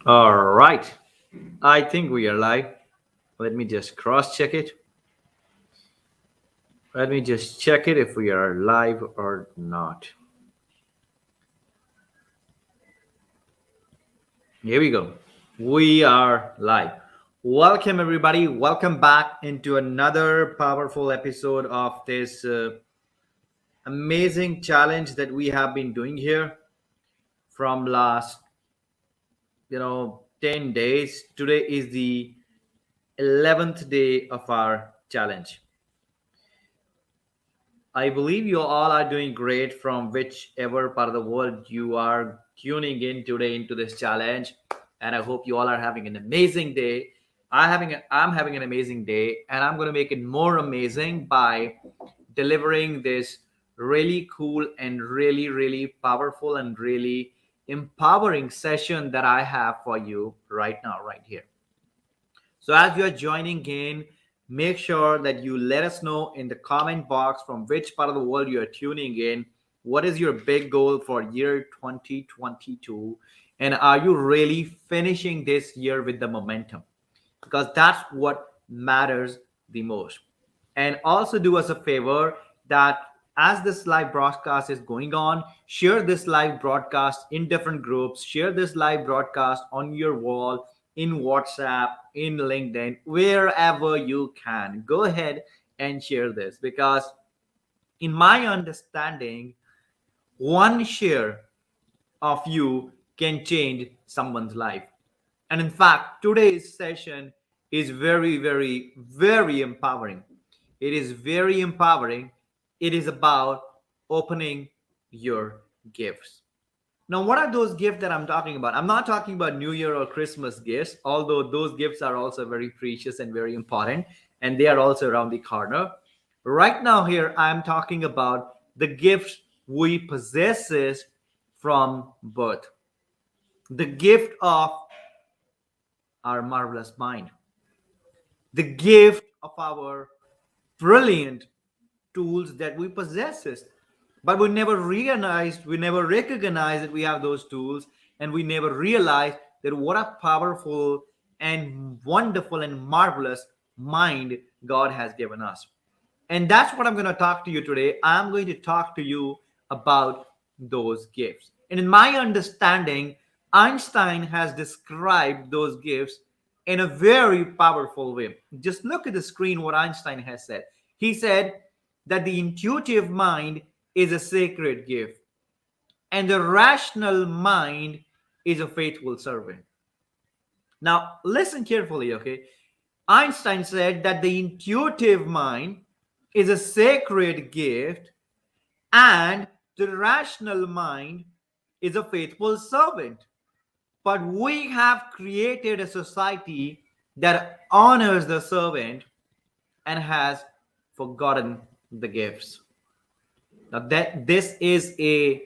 All right. I think we are live. Let me just cross check it. Let me just check it if we are live or not. Here we go. We are live. Welcome, everybody. Welcome back into another powerful episode of this amazing challenge that we have been doing here from last, 10 days. Today is the 11th day of our challenge. I believe you all are doing great from whichever part of the world you are tuning in today into this challenge. And I hope you all are having an amazing day. I'm having an amazing day, and I'm going to make it more amazing by delivering this really cool and really powerful and really empowering session that I have for you right now, right here. So as you are joining in, make sure that you let us know in the comment box from which part of the world you are tuning in. What is your big goal for year 2022? And are you really finishing this year with the momentum? Because that's what matters the most. And also do us a favor that as this live broadcast is going on, share this live broadcast in different groups, share this live broadcast on your wall, in WhatsApp, in LinkedIn, wherever you can. Go ahead and share this because, in my understanding, one share of you can change someone's life. And in fact, today's session is very empowering. It is very empowering. It is about opening your gifts. Now, what are those gifts that I'm talking about? I'm not talking about New Year or Christmas gifts, although those gifts are also very precious and very important, and they are also around the corner. Right now, here, I'm talking about the gifts we possesses from birth. The gift of our marvelous mind, the gift of our brilliant tools that we possesses, but we never recognized that we have those tools, and we never realized that what a powerful and wonderful and marvelous mind God has given us. And that's what I'm going to talk to you today. I'm going to talk to you about those gifts. And in my understanding, Einstein has described those gifts in a very powerful way. Just look at the screen what Einstein has said. He said that the intuitive mind is a sacred gift, and the rational mind is a faithful servant. Now, listen carefully, okay? Einstein said that the intuitive mind is a sacred gift, and the rational mind is a faithful servant. But we have created a society that honors the servant and has forgotten the gifts. Now, that this is a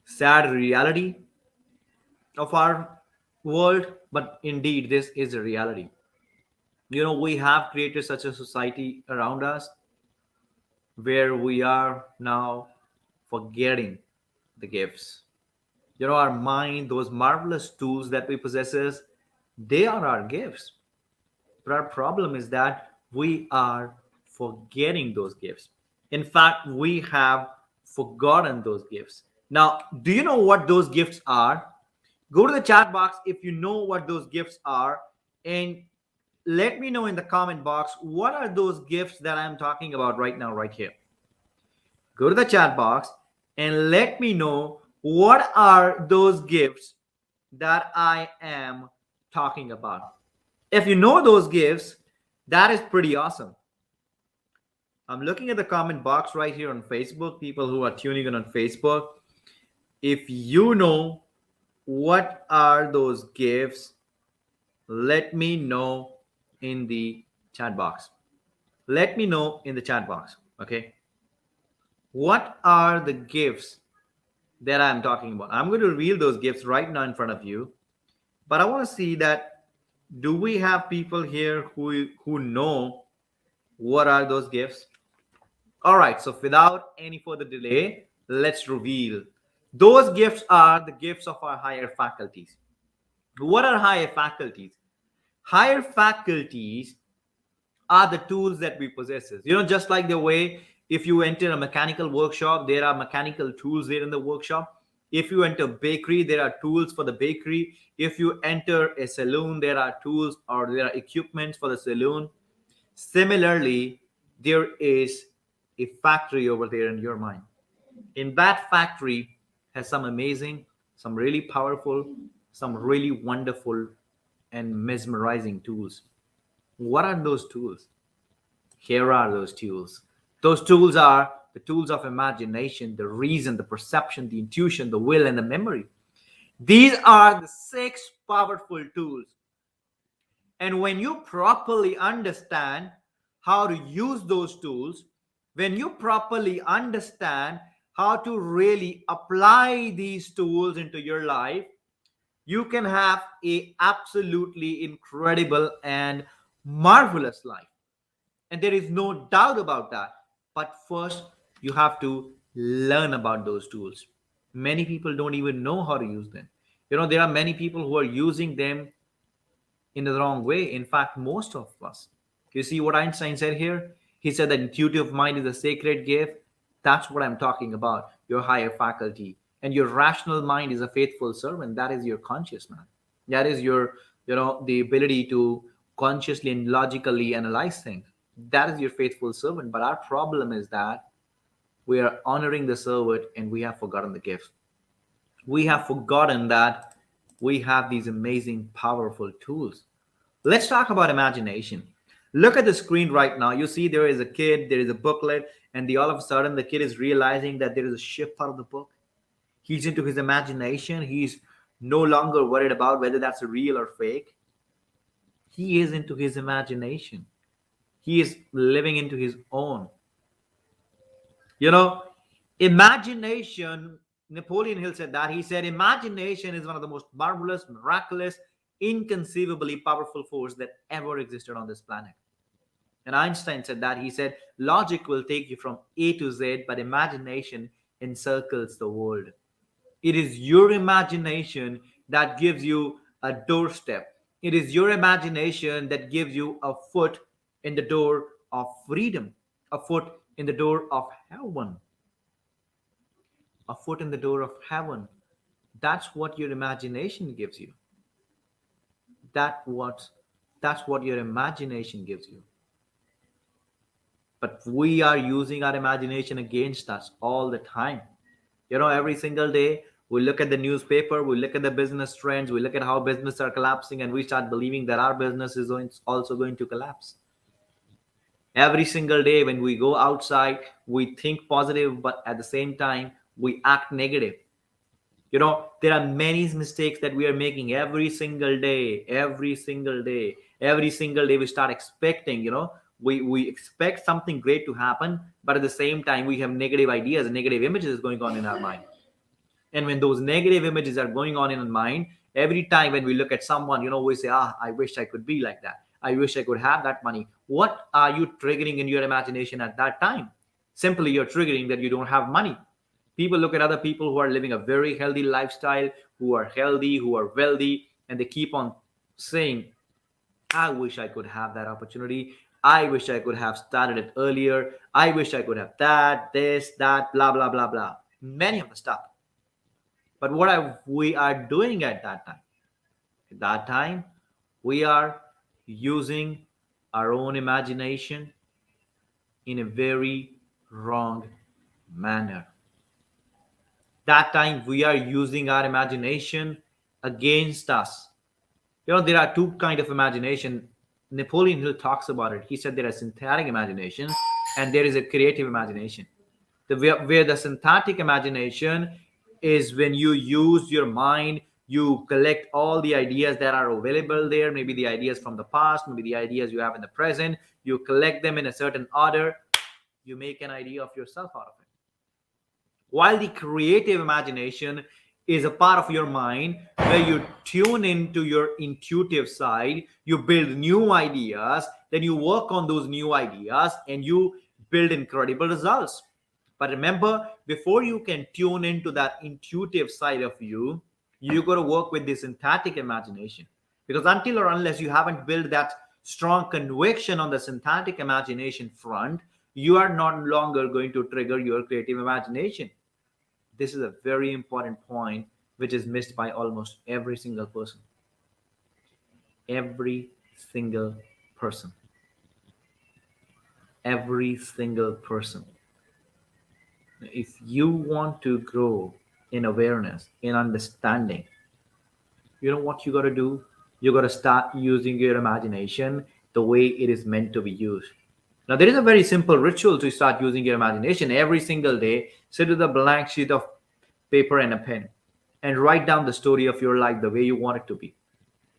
sad reality of our world, but indeed, this is a reality. We have created such a society around us where we are now forgetting the gifts. Our mind, those marvelous tools that we possesses, they are our gifts. But our problem is that we are forgetting those gifts. In fact, we have forgotten those gifts. Now, do you know what those gifts are? Go to the chat box if you know what those gifts are, and let me know in the comment box what are those gifts that I'm talking about right now, right here. Go to the chat box and let me know what are those gifts that I am talking about. If you know those gifts, that is pretty awesome. I'm looking at the comment box right here on Facebook, people who are tuning in on Facebook. If you know what are those gifts, let me know in the chat box. Let me know in the chat box, okay? What are the gifts that I'm talking about? I'm going to reveal those gifts right now in front of you, but I want to see that do we have people here who know what are those gifts? All right, so without any further delay, let's reveal. Those gifts are the gifts of our higher faculties. What are higher faculties? Higher faculties are the tools that we possess. Just like the way if you enter a mechanical workshop, there are mechanical tools there in the workshop. If you enter bakery, there are tools for the bakery. If you enter a saloon, there are tools or there are equipments for the saloon. Similarly, there is a factory over there in your mind. In that factory has some amazing, some really powerful, some really wonderful and mesmerizing tools. What are those tools? Here are those tools. Those tools are the tools of imagination, the reason, the perception, the intuition, the will, and the memory. These are the six powerful tools. And when you properly understand how to use those tools, when you properly understand how to really apply these tools into your life, you can have a absolutely incredible and marvelous life. And there is no doubt about that. But first, you have to learn about those tools. Many people don't even know how to use them. There are many people who are using them in the wrong way. In fact, most of us. You see what Einstein said here? He said that intuitive mind is a sacred gift. That's what I'm talking about, your higher faculty. And your rational mind is a faithful servant. That is your conscious mind. That is your, the ability to consciously and logically analyze things. That is your faithful servant. But our problem is that we are honoring the servant and we have forgotten the gift. We have forgotten that we have these amazing, powerful tools. Let's talk about imagination. Look at the screen right now. You see there is a kid, there is a booklet, and all of a sudden the kid is realizing that there is a shift part of the book. He's into his imagination. He's no longer worried about whether that's real or fake. He is into his imagination. He is living into his own. You know, imagination, Napoleon Hill said that. He said, imagination is one of the most marvelous, miraculous, inconceivably powerful force that ever existed on this planet. And Einstein said that. He said, logic will take you from A to Z, but imagination encircles the world. It is your imagination that gives you a doorstep. It is your imagination that gives you a foot in the door of freedom, a foot in the door of heaven, a foot in the door of heaven. That's what your imagination gives you. That's what your imagination gives you. But we are using our imagination against us all the time. Every single day we look at the newspaper, we look at the business trends, we look at how businesses are collapsing, and we start believing that our business is also going to collapse. Every single day when we go outside, we think positive, but at the same time we act negative. There are many mistakes that we are making every single day. We start expecting, we expect something great to happen, but at the same time we have negative ideas and negative images going on in our mind. And when those negative images are going on in our mind, every time when we look at someone, we say, I wish I could be like that. I wish I could have that money. What are you triggering in your imagination at that time? Simply, you're triggering that you don't have money. People look at other people who are living a very healthy lifestyle, who are healthy, who are wealthy, and they keep on saying, I wish I could have that opportunity. I wish I could have started it earlier. I wish I could have that, this, that, blah, blah, blah, blah. Many of the stuff. But what we are doing at that time? At that time, we are using our own imagination in a very wrong manner. That time we are using our imagination against us. There are two kinds of imagination. Napoleon Hill talks about it. He said there is synthetic imagination and there is a creative imagination. Where the synthetic imagination is when you use your mind, you collect all the ideas that are available there, maybe the ideas from the past, maybe the ideas you have in the present, you collect them in a certain order, you make an idea of yourself out of it. While the creative imagination is a part of your mind where you tune into your intuitive side, you build new ideas, then you work on those new ideas and you build incredible results. But remember, before you can tune into that intuitive side of you, You got to work with this synthetic imagination, because until or unless you haven't built that strong conviction on the synthetic imagination front, you are not longer going to trigger your creative imagination. This is a very important point which is missed by almost every single person. Every single person. Every single person. If you want to grow in awareness, in understanding, you know what you got to do? You got to start using your imagination the way it is meant to be used. Now, there is a very simple ritual to start using your imagination every single day. Sit with a blank sheet of paper and a pen and write down the story of your life the way you want it to be.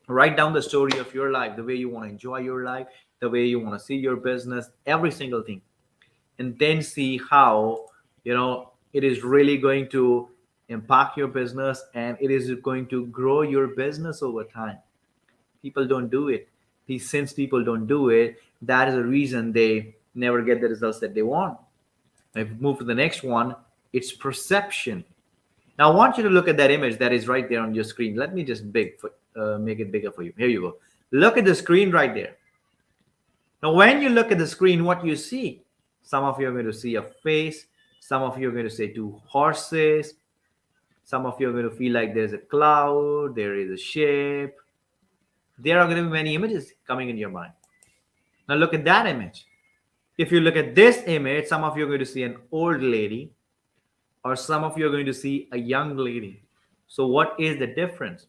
Write down the story of your life, the way you want to enjoy your life, the way you want to see your business, every single thing. And then see how, it is really going to impact your business and it is going to grow your business over time. People don't do it. Since people don't do it, that is the reason they never get the results that they want. If we move to the next one, it's perception. Now I want you to look at that image that is right there on your screen. Let me just make it bigger for you. Here you go. Look at the screen right there. Now when you look at the screen, what you see? Some of you are going to see a face. Some of you are going to say two horses. Some of you are going to feel like there's a cloud, there is a shape. There are going to be many images coming in your mind. Now look at that image. If you look at this image, some of you are going to see an old lady, or some of you are going to see a young lady. So what is the difference?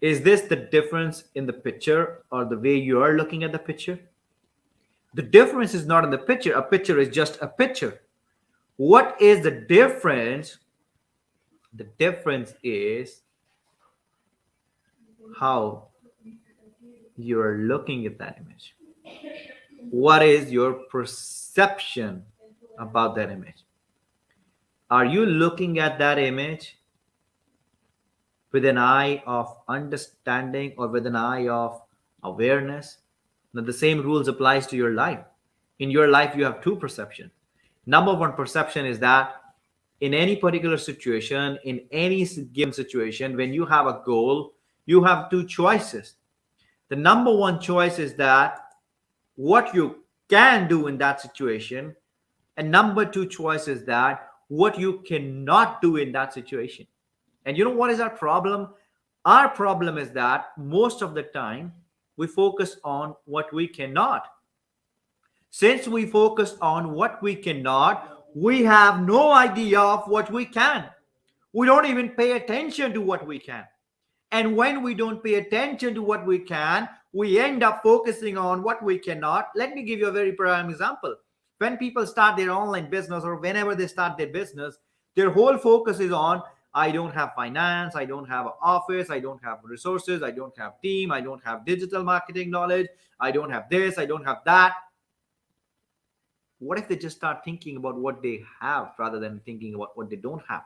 Is this the difference in the picture or the way you are looking at the picture? The difference is not in the picture. A picture is just a picture. What is the difference? The difference is how you are looking at that image. What is your perception about that image? Are you looking at that image with an eye of understanding or with an eye of awareness? Now, the same rules applies to your life. In your life, you have two perceptions. Number one perception is that in any particular situation, in any given situation, when you have a goal, you have two choices. The number one choice is that what you can do in that situation, and number two choice is that what you cannot do in that situation. And you know what is our problem? Our problem is that most of the time we focus on what we cannot. Since we focus on what we cannot, we have no idea of what we can. We don't even pay attention to what we can. And when we don't pay attention to what we can, we end up focusing on what we cannot. Let me give you a very prime example. When people start their online business or whenever they start their business, their whole focus is on, I don't have finance, I don't have an office, I don't have resources, I don't have team, I don't have digital marketing knowledge, I don't have this, I don't have that. What if they just start thinking about what they have rather than thinking about what they don't have?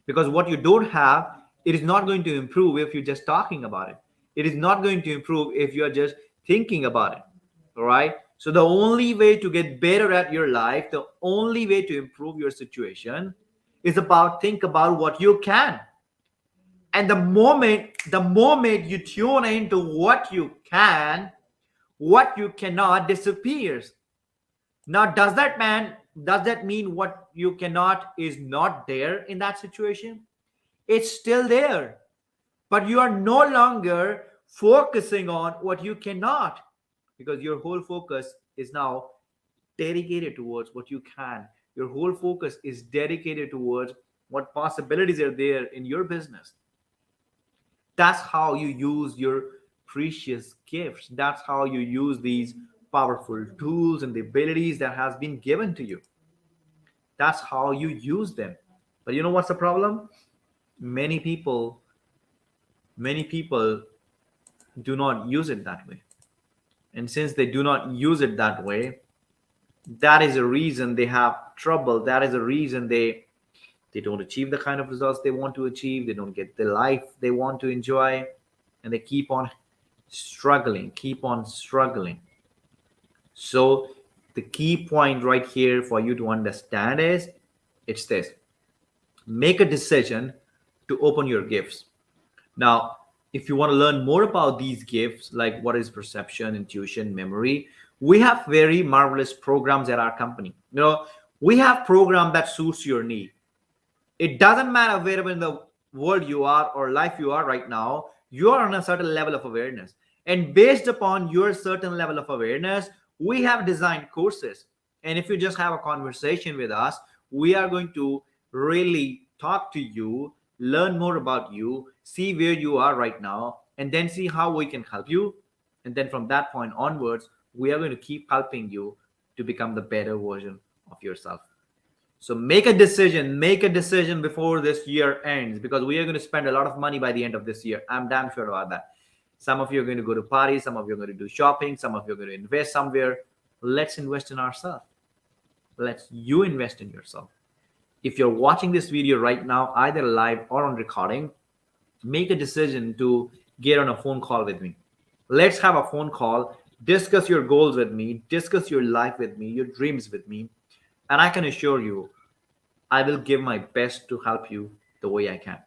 Because what you don't have, it is not going to improve if you're just talking about it. It is not going to improve if you're just thinking about it. All right. So the only way to get better at your life, the only way to improve your situation is think about what you can. And the moment you tune into what you can, what you cannot disappears. Now, does that mean what you cannot is not there in that situation? It's still there. But you are no longer focusing on what you cannot, because your whole focus is now dedicated towards what you can. Your whole focus is dedicated towards what possibilities are there in your business. That's how you use your precious gifts. That's how you use these powerful tools and the abilities that has been given to you. That's how you use them. But you know what's the problem? Many people do not use it that way. And since they do not use it that way, that is a reason they have trouble. That is a reason they don't achieve the kind of results they want to achieve. They don't get the life they want to enjoy. And they keep on struggling. So the key point right here for you to understand is, it's this. Make a decision to open your gifts. Now, if you want to learn more about these gifts, like what is perception, intuition, memory, we have very marvelous programs at our company. We have program that suits your need. It doesn't matter wherever in the world you are or life you are right now, you are on a certain level of awareness. And based upon your certain level of awareness, we have designed courses. And if you just have a conversation with us, we are going to really talk to you, learn more about you, see where you are right now, and then see how we can help you. And then from that point onwards, we are going to keep helping you to become the better version of yourself. So make a decision before this year ends, because we are going to spend a lot of money by the end of this year. I'm damn sure about that. Some of you are going to go to parties, some of you are going to do shopping, some of you are going to invest somewhere. Let's invest in ourselves. Let's you invest in yourself. If you're watching this video right now, either live or on recording, make a decision to get on a phone call with me. Let's have a phone call, discuss your goals with me, discuss your life with me, your dreams with me. And I can assure you, I will give my best to help you the way I can.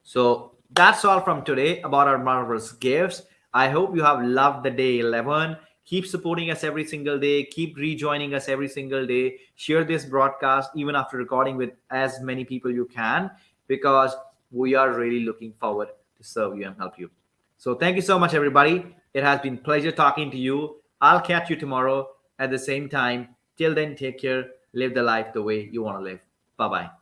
So that's all from today about our marvelous gifts. I hope you have loved the day 11. Keep supporting us every single day. Keep rejoining us every single day. Share this broadcast even after recording with as many people you can, because we are really looking forward to serve you and help you. So thank you so much, everybody. It has been a pleasure talking to you. I'll catch you tomorrow at the same time. Till then, take care. Live the life the way you want to live. Bye-bye.